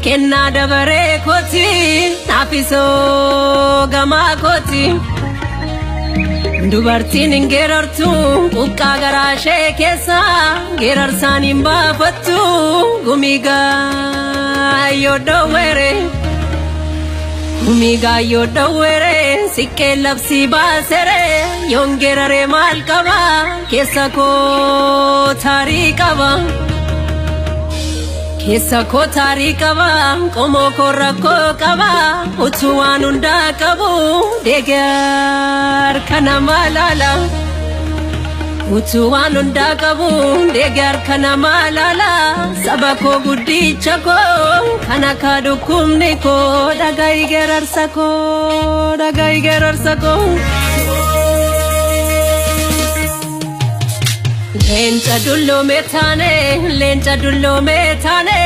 Kenna dabare koti nafiso gama koti dubartiin ingerartu uqqa garashee keessa gerarsan imbafattu gumiga yodawere sikke labsi basere yongerare mal qaba keessa ko tarii qaba qomoo korrakko qaba utuu waan hundaa qabu deegar kana malala utuu waan hundaa qabu deegar kana malala saba koo guddicha koo kana ka dhukkubni koo dhaga'i gerarsa koo Leenca dullome taane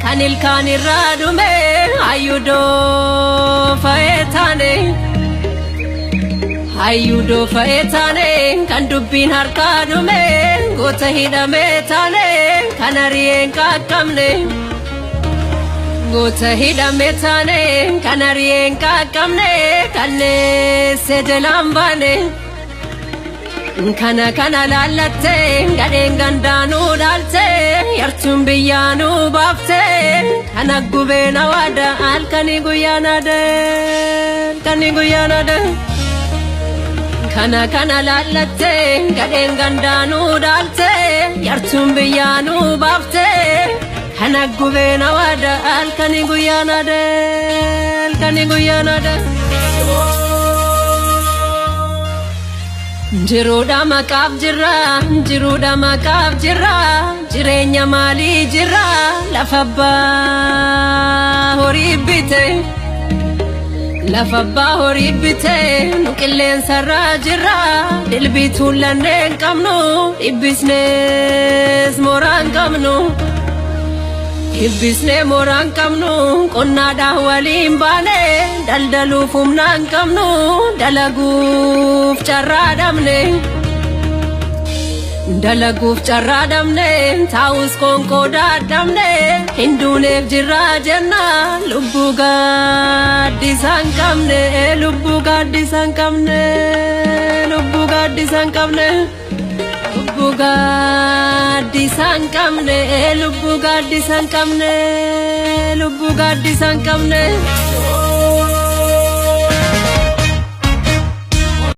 kan ilkaan irraa dhume hayyudoo fa'ee taane kan dubbiin harkaa dhume goota hidhame taane kan ari'een qaqqabne kan neesse jalaan baane kana lallatte gadeen gandaanu dhaalte yartuun biyyaanu baafte kana gubeen awada halkani guyyaanade kana lallatte gadeen gandaanu dhaalte yartuun biyyaanu baafte kana gubeen awada halkani guyyaanade Jiruudha maqaaf jirra jireenya maalii jirra lafa abbaa horii bite nu qilleensarraa jirra dilbiituun lanneen qabnu dhibbisnees mooraan qabnu qonnaadhaan waliin baane daldaluuf humnaan qabnu dalaguuf carraa dhabne taa'us konkoodaa dhabne hinduuneef jirraa jenna lubbuu gaaddisaan qabne lubbuu gaaddisaan qabne